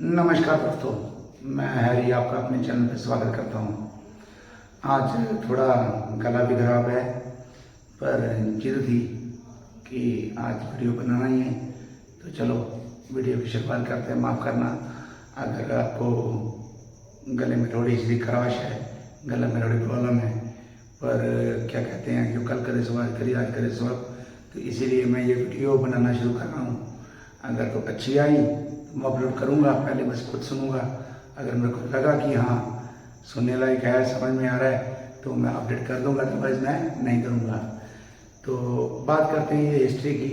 नमस्कार दोस्तों, मैं हैरी आपका अपने चैनल पर स्वागत करता हूँ। आज थोड़ा गला भी खराब है, पर जिद थी कि आज वीडियो बनाना ही है, तो चलो वीडियो की शुरुआत करते हैं। माफ़ करना अगर आपको गले में थोड़ी सी खराश है, गले में थोड़ी प्रॉब्लम है, पर क्या कहते हैं, जो कल करे सो आज करी, आज करे सो अब, तो इसीलिए मैं ये वीडियो बनाना शुरू कर रहा हूँ। अगर तो अच्छी आई तो मैं अपलोड करूँगा, पहले बस खुद सुनूँगा। अगर मेरे को लगा कि हाँ सुनने लायक है, समझ में आ रहा है, तो मैं अपडेट कर दूँगा, अदरवाइज़ मैं नहीं करूँगा। तो बात करते हैं ये हिस्ट्री की।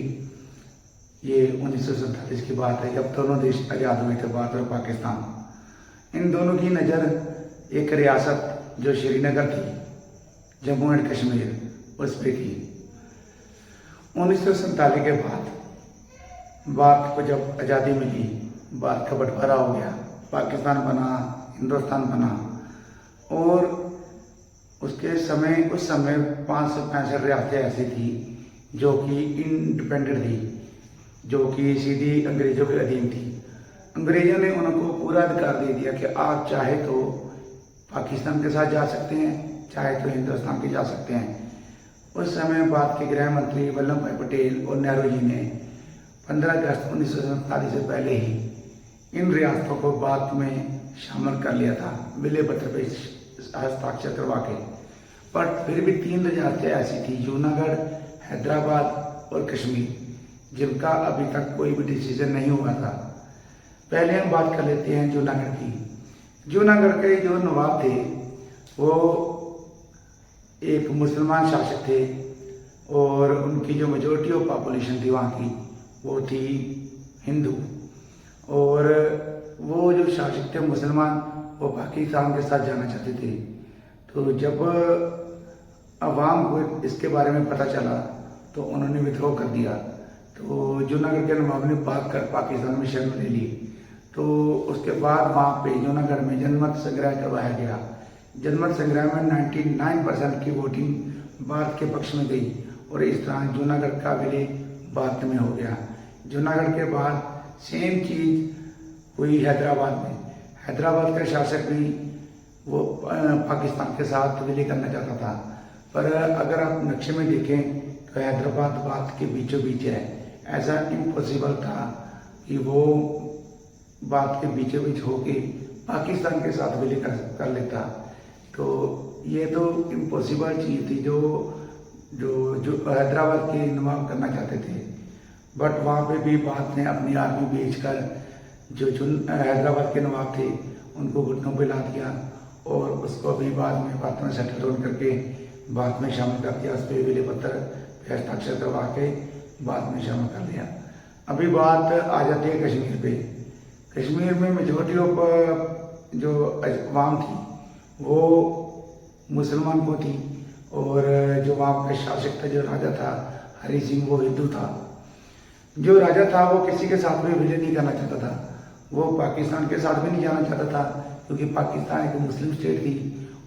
ये 1947 की बात है, जब दोनों देश आज़ाद हुए थे, भारत और पाकिस्तान। इन दोनों की नज़र एक रियासत जो श्रीनगर थी, जम्मू एंड कश्मीर, उस पर थी। 1947 के बाद भारत को जब आज़ादी मिली, भारत का बंटवारा हो गया, पाकिस्तान बना, हिंदुस्तान बना, और उस समय 565 रियासतें ऐसी थी जो कि इंडिपेंडेंट थी, जो कि सीधी अंग्रेज़ों के अधीन थी। अंग्रेज़ों ने उनको पूरा अधिकार दे दिया कि आप चाहे तो पाकिस्तान के साथ जा सकते हैं, चाहे तो हिंदुस्तान के जा सकते हैं। उस समय भारत के गृह मंत्री वल्लभ भाई पटेल और नेहरू जी ने 15 अगस्त 1947 से पहले ही इन रियासतों को भारत में शामिल कर लिया था, विलय पत्र पर हस्ताक्षर करवा के। पर फिर भी 3 रियासतें ऐसी थी, जूनागढ़, हैदराबाद और कश्मीर, जिनका अभी तक कोई भी डिसीजन नहीं हुआ था। पहले हम बात कर लेते हैं जूनागढ़ की। जूनागढ़ के जो नवाब थे वो एक मुसलमान शासक थे, और उनकी जो मेजोरिटी ऑफ पॉपुलेशन थी वहाँ की, वो थी हिंदू। और वो जो शासक थे मुसलमान, वो पाकिस्तान के साथ जाना चाहते थे। तो जब अवाम को इसके बारे में पता चला तो उन्होंने विद्रोह कर दिया। तो जूनागढ़ के नवाब ने भाग कर पाकिस्तान में शरण ले ली। तो उसके बाद वहाँ पे जूनागढ़ में जनमत संग्रह करवाया गया। जनमत संग्रह में 99% की वोटिंग भारत के पक्ष में गई, और इस तरह जूनागढ़ का विलय भारत में हो गया। जूनागढ़ के बाद सेम चीज़ हुई हैदराबाद में। हैदराबाद का शासक भी वो पाकिस्तान के साथ विलय करना चाहता था, पर अगर आप नक्शे में देखें तो हैदराबाद भारत के बीचों बीच है। ऐसा इम्पॉसिबल था कि वो भारत के बीचों बीच होके पाकिस्तान के साथ विलय कर लेता। तो ये तो इम्पॉसिबल चीज़ थी जो जो जो हैदराबाद के नवाब करना चाहते थे। बट वहाँ पे भी भारत ने अपनी आर्मी भेजकर जो हैदराबाद के नवाब थे उनको घुटनों पे ला दिया, और उसको भी बाद में भारत में सेटल डाउन करके भारत में शामिल कर दिया। उस पर विलय पत्र पे हस्ताक्षर करवा के बाद में शामिल कर लिया। अभी बात आ जाती है कश्मीर पे। कश्मीर में मेजोरिटी ऑफ जो अवाम थी वो मुसलमान को थी, और जो वहाँ का शासक था, जो राजा था हरि सिंह, वो हिंदू था। जो राजा था वो किसी के साथ भी विलय नहीं करना चाहता था। वो पाकिस्तान के साथ भी नहीं जाना चाहता था, क्योंकि पाकिस्तान एक मुस्लिम स्टेट थी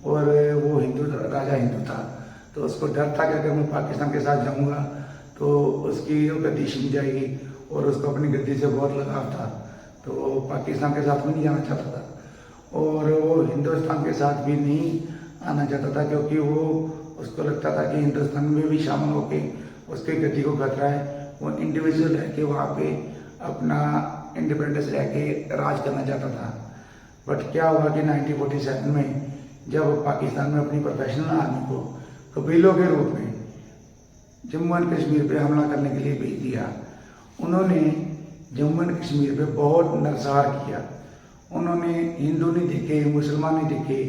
और वो राजा हिंदू था। तो उसको डर था कि अगर मैं पाकिस्तान के साथ जाऊंगा तो उसकी गद्दी छिन जाएगी, और उसको अपनी गद्दी से बहुत लगाव था। तो वो पाकिस्तान के साथ भी नहीं जाना चाहता था, और वो हिंदुस्तान के साथ भी नहीं आना चाहता था, क्योंकि वो उसको लगता था कि हिंदुस्तान में भी शामिल होके उसके गद्दी को खतरा है। वो इंडिविजुअल रह के वहाँ पे अपना इंडिपेंडेंस रह के राज करना चाहता था। बट क्या हुआ कि 1947 में जब पाकिस्तान में अपनी प्रोफेशनल आर्मी को कबीलों के रूप में जम्मू एंड कश्मीर पे हमला करने के लिए भेज दिया, उन्होंने जम्मू एंड कश्मीर पे बहुत नरसंहार किया। उन्होंने हिंदू नहीं देखे, मुसलमान नहीं देखे,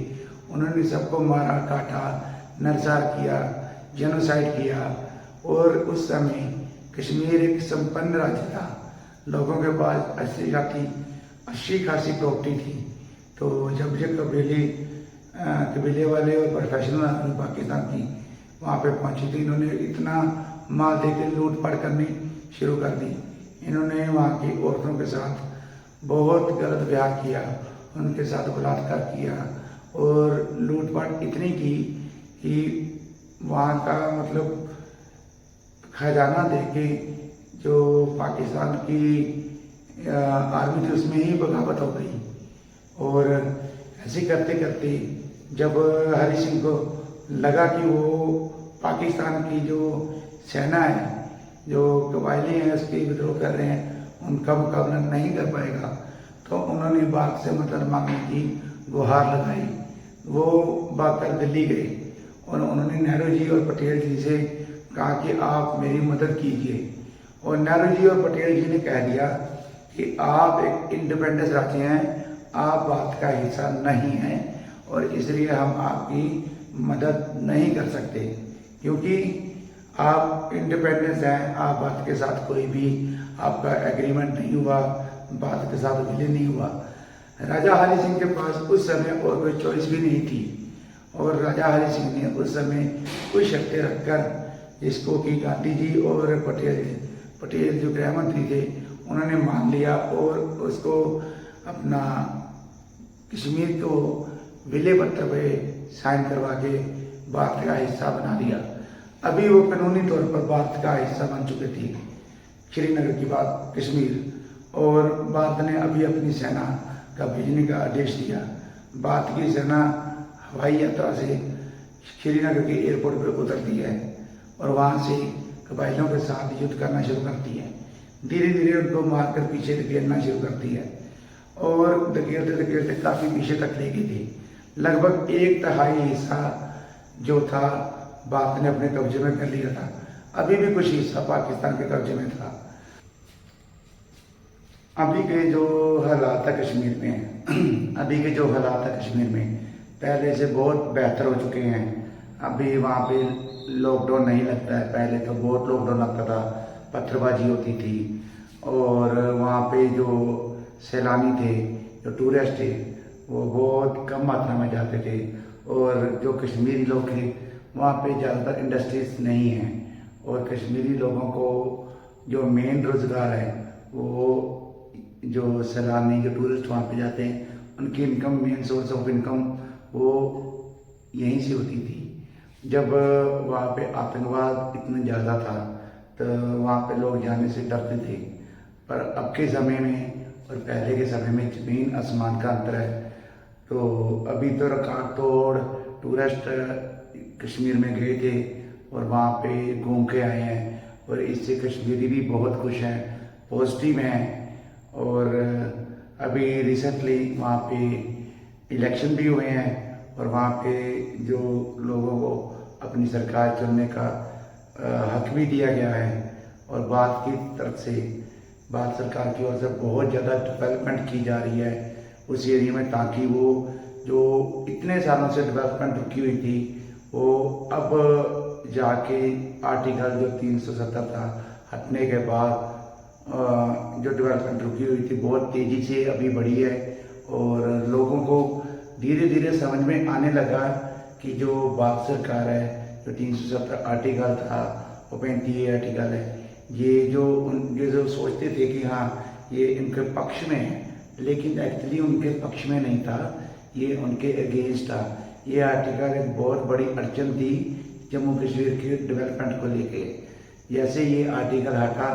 उन्होंने सबको मारा, काटा, नरसंहार किया, जेनोसाइड किया। और उस समय कश्मीर एक संपन्न राज्य था, लोगों के पास अच्छी खासी प्रॉपर्टी थी। तो जब कबीले वाले और प्रोफेशनल आर्मी पाकिस्तान की वहाँ पे पहुँची, तो इन्होंने इतना माल देकर लूटपाट करनी शुरू कर दी। इन्होंने वहाँ की औरतों के साथ बहुत गलत व्यवहार किया, उनके साथ बलात्कार किया, और लूटपाट इतनी की कि वहाँ का मतलब खजाना देके जो पाकिस्तान की आर्मी थी उसमें ही बगावत हो गई। और ऐसे करते करते जब हरि सिंह को लगा कि वो पाकिस्तान की जो सेना है, जो कबायली हैं, उसके विद्रोह कर रहे हैं, उनका मुकाबला नहीं कर पाएगा, तो उन्होंने बाग से मदद मांगने की गुहार लगाई। वो भाग कर दिल्ली गए और उन्होंने नेहरू जी और पटेल जी से कहा कि आप मेरी मदद कीजिए। और नेहरू जी और पटेल जी ने कह दिया कि आप एक इंडिपेंडेंस राज्य हैं, आप भारत का हिस्सा नहीं हैं और इसलिए हम आपकी मदद नहीं कर सकते, क्योंकि आप इंडिपेंडेंस हैं, आप भारत के साथ कोई भी आपका एग्रीमेंट नहीं हुआ, भारत के साथ विलय नहीं हुआ। राजा हरि सिंह के पास उस समय और कोई चॉइस भी नहीं थी और राजा हरि सिंह ने उस समय कुछ शर्तें रखकर, जिसको कि गांधी जी और पटेल जो गृह मंत्री थे उन्होंने मान लिया और उसको अपना कश्मीर को विलय पत्र पे साइन करवा के भारत का हिस्सा बना दिया। अभी वो कानूनी तौर पर भारत का हिस्सा बन चुके थे, श्रीनगर की बात कश्मीर। और भारत ने अभी अपनी सेना का भेजने का आदेश दिया। भारत की सेना हवाई यात्रा से श्रीनगर के एयरपोर्ट पर उतरती है और वहाँ से कबायलियों के साथ युद्ध करना शुरू करती है। धीरे धीरे उनको मारकर पीछे धकेलना शुरू करती है और धकेलते धकेलते काफ़ी पीछे तक ले गई थी। लगभग 1/3 हिस्सा जो था भारत ने अपने कब्जे में कर लिया था। अभी भी कुछ हिस्सा पाकिस्तान के कब्जे में था। अभी के जो हालात है कश्मीर में अभी के जो हालात है कश्मीर में पहले से बहुत बेहतर हो चुके हैं। अभी वहाँ पे लॉकडाउन नहीं लगता है, पहले तो बहुत लॉकडाउन लगता था, पत्थरबाजी होती थी और वहाँ पे जो सैलानी थे, जो टूरिस्ट थे, वो बहुत कम मात्रा में जाते थे। और जो कश्मीरी लोग थे वहाँ पे ज़्यादातर इंडस्ट्रीज नहीं हैं और कश्मीरी लोगों को जो मेन रोज़गार है वो जो सैलानी, जो टूरिस्ट वहाँ पे जाते हैं, उनकी income, main source of income वो यहीं से होती थी। जब वहाँ पे आतंकवाद इतना ज़्यादा था तो वहाँ पे लोग जाने से डरते थे। पर अब के समय में और पहले के समय में ज़मीन आसमान का अंतर है। तो अभी तो रिकॉर्ड तोड़ टूरिस्ट कश्मीर में गए थे और वहाँ पे घूम के आए हैं और इससे कश्मीरी भी बहुत खुश हैं, पॉजिटिव हैं। और अभी रिसेंटली वहाँ पे इलेक्शन भी हुए हैं और वहाँ पे जो लोगों को अपनी सरकार चुनने का हक भी दिया गया है और भारत की तरफ से, भारत सरकार की ओर से बहुत ज़्यादा डेवलपमेंट की जा रही है उस एरिया में, ताकि वो जो इतने सालों से डेवलपमेंट रुकी हुई थी वो अब जाके आर्टिकल जो 370 था हटने के बाद जो डेवलपमेंट रुकी हुई थी बहुत तेज़ी से अभी बढ़ी है और लोगों को धीरे धीरे समझ में आने लगा कि जो भारत सरकार है, जो 370 आर्टिकल था वो 35 आर्टिकल है, ये जो सोचते थे कि हाँ ये इनके पक्ष में है, लेकिन एक्चुअली उनके पक्ष में नहीं था, ये उनके अगेंस्ट था। ये आर्टिकल एक बहुत बड़ी अड़चन थी जम्मू कश्मीर के डेवलपमेंट को लेके। जैसे ये आर्टिकल हटा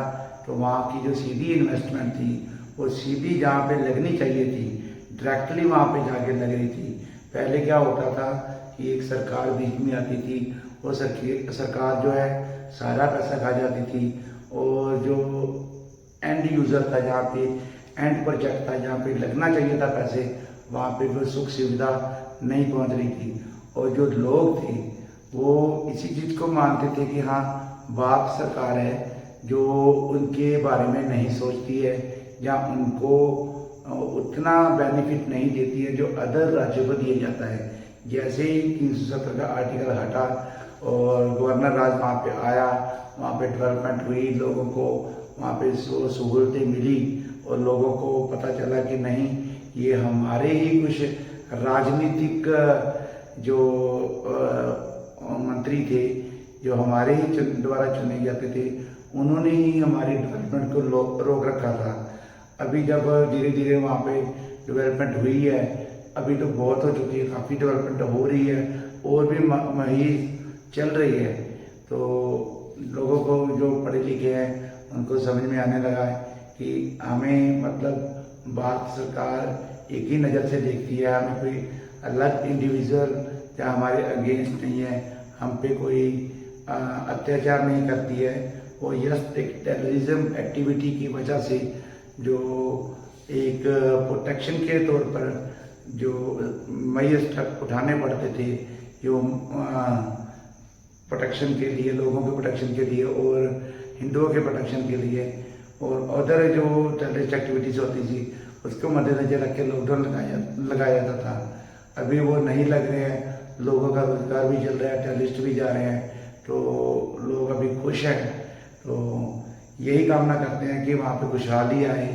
तो वहाँ की जो सीधी इन्वेस्टमेंट थी वो सीधी जहाँ पे लगनी चाहिए थी डायरेक्टली वहाँ पे जाके लग रही थी। पहले क्या होता था कि एक सरकार बीच में आती थी, वो सरकार जो है सारा पैसा खा जाती थी और जो एंड यूज़र था, जहाँ पे एंड प्रोजेक्ट था, जहाँ पे लगना चाहिए था पैसे, वहाँ पे वो सुख सुविधा नहीं पहुँच रही थी। और जो लोग थे वो इसी चीज़ को मानते थे कि हाँ भारत सरकार है जो उनके बारे में नहीं सोचती है या उनको उतना बेनिफिट नहीं देती है जो अदर राज्यों को दिया जाता है। जैसे ही 370 का आर्टिकल हटा और गवर्नर राज वहाँ पे आया, वहाँ पे डेवलपमेंट हुई, लोगों को वहाँ पे सहूलतें मिली और लोगों को पता चला कि नहीं ये हमारे ही कुछ राजनीतिक जो मंत्री थे, जो हमारे ही द्वारा चुने जाते थे, उन्होंने ही हमारे डेवलपमेंट को रोक रखा था। अभी जब धीरे धीरे वहाँ पे डेवलपमेंट हुई है, अभी तो बहुत हो चुकी है, काफ़ी डेवलपमेंट हो रही है और भी महीन चल रही है। तो लोगों को जो पढ़े लिखे हैं उनको समझ में आने लगा है कि हमें मतलब भारत सरकार एक ही नज़र से देखती है, हमें कोई अलग इंडिविजुअल या हमारे अगेंस्ट नहीं है, हम पे कोई अत्याचार नहीं करती है। वो जस्ट एक टेररिज्म एक्टिविटी की वजह से जो एक प्रोटेक्शन के तौर पर जो मई स्टेप उठाने पड़ते थे, जो प्रोटेक्शन के लिए, लोगों के प्रोटेक्शन के लिए और हिंदुओं के प्रोटेक्शन के लिए, और अदर जो टेररिस्ट एक्टिविटीज़ होती थी उसको मद्देनजर रख के लॉकडाउन लगाया जाता था। अभी वो नहीं लग रहे हैं, लोगों का रोजगार भी चल रहा है, टेररिस्ट भी जा रहे हैं, तो लोग अभी खुश हैं। तो यही कामना करते हैं कि वहाँ पे खुशहाली आए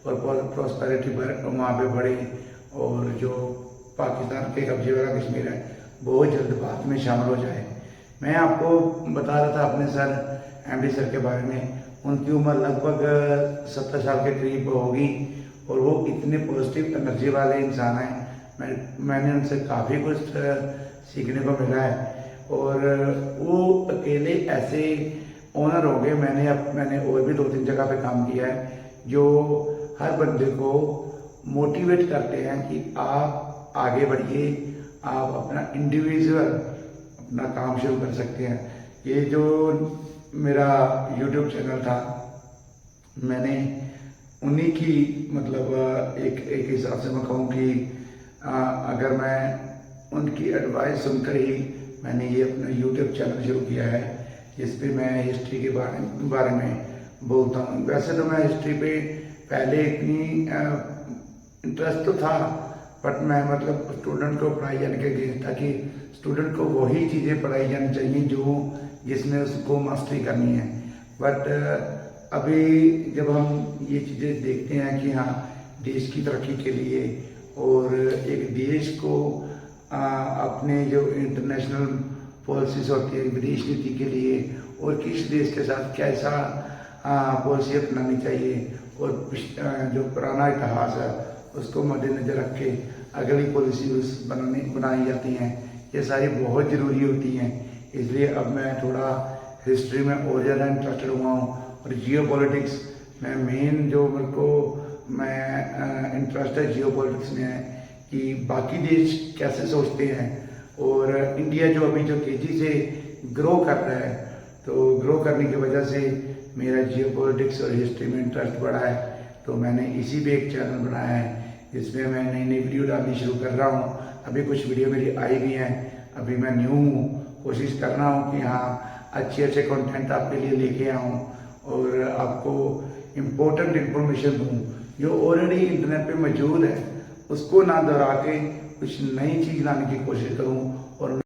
और प्रॉस्पेरिटी वहाँ पे बढ़े, और जो पाकिस्तान के कब्जे वाला कश्मीर है बहुत जल्द भारत में शामिल हो जाए। मैं आपको बता रहा था अपने सर MD सर के बारे में। उनकी उम्र लगभग 70 साल के करीब होगी और वो इतने पॉजिटिव एनर्जी वाले इंसान हैं। मैंने उनसे काफ़ी कुछ सीखने को मिला है, और वो अकेले ऐसे ओनर हो गए। मैंने और भी 2-3 जगह पे काम किया है जो हर बंदे को मोटिवेट करते हैं कि आप आगे बढ़िए, आप अपना इंडिविजुअल अपना काम शुरू कर सकते हैं। ये जो मेरा YouTube चैनल था, मैंने उन्हीं की मतलब एक हिसाब से मैं कहूँ कि अगर मैं उनकी एडवाइस सुनकर ही मैंने ये अपना YouTube चैनल शुरू किया है, जिस पे मैं हिस्ट्री के बारे में बोलता हूँ। वैसे तो मैं हिस्ट्री पे पहले इतनी इंटरेस्ट तो था, बट मैं मतलब स्टूडेंट को पढ़ाई जाने के अगेंस्ट था कि स्टूडेंट को वही चीज़ें पढ़ाई जानी चाहिए जिसमें उसको मास्टरी करनी है। बट अभी जब हम ये चीज़ें देखते हैं कि हाँ, देश की तरक्की के लिए और एक देश को अपने जो इंटरनेशनल पॉलिसीज होती है विदेश नीति के लिए, और किस देश के साथ कैसा पॉलिसी अपनानी चाहिए, और जो पुराना इतिहास है उसको मद्देनजर रख के अगली पॉलिसीज बनाई जाती हैं। ये सारी बहुत ज़रूरी होती हैं। इसलिए अब मैं थोड़ा हिस्ट्री में और ज़्यादा इंटरेस्टेड हुआ हूँ, और जियो पॉलिटिक्स में मेन जो मेरे को इंटरेस्ट है जियो पॉलिटिक्स में है कि बाकी देश कैसे सोचते हैं, और इंडिया जो अभी जो तेज़ी से ग्रो कर रहा है, तो ग्रो करने की वजह से मेरा जियो पॉलिटिक्स और हिस्ट्री में इंटरेस्ट बढ़ा है। तो मैंने इसी पे एक चैनल बनाया है जिसमें मैं नई नई वीडियो डालनी शुरू कर रहा हूँ। अभी कुछ वीडियो मेरी आई भी हैं, अभी मैं न्यू हूँ, कोशिश कर रहा हूँ कि हाँ अच्छे कंटेंट आपके लिए लेके आऊँ और आपको इम्पोर्टेंट इन्फॉर्मेशन दूँ जो ऑलरेडी इंटरनेट पे मौजूद है, उसको ना दोहरा के कुछ नई चीज़ लाने की कोशिश करूँ और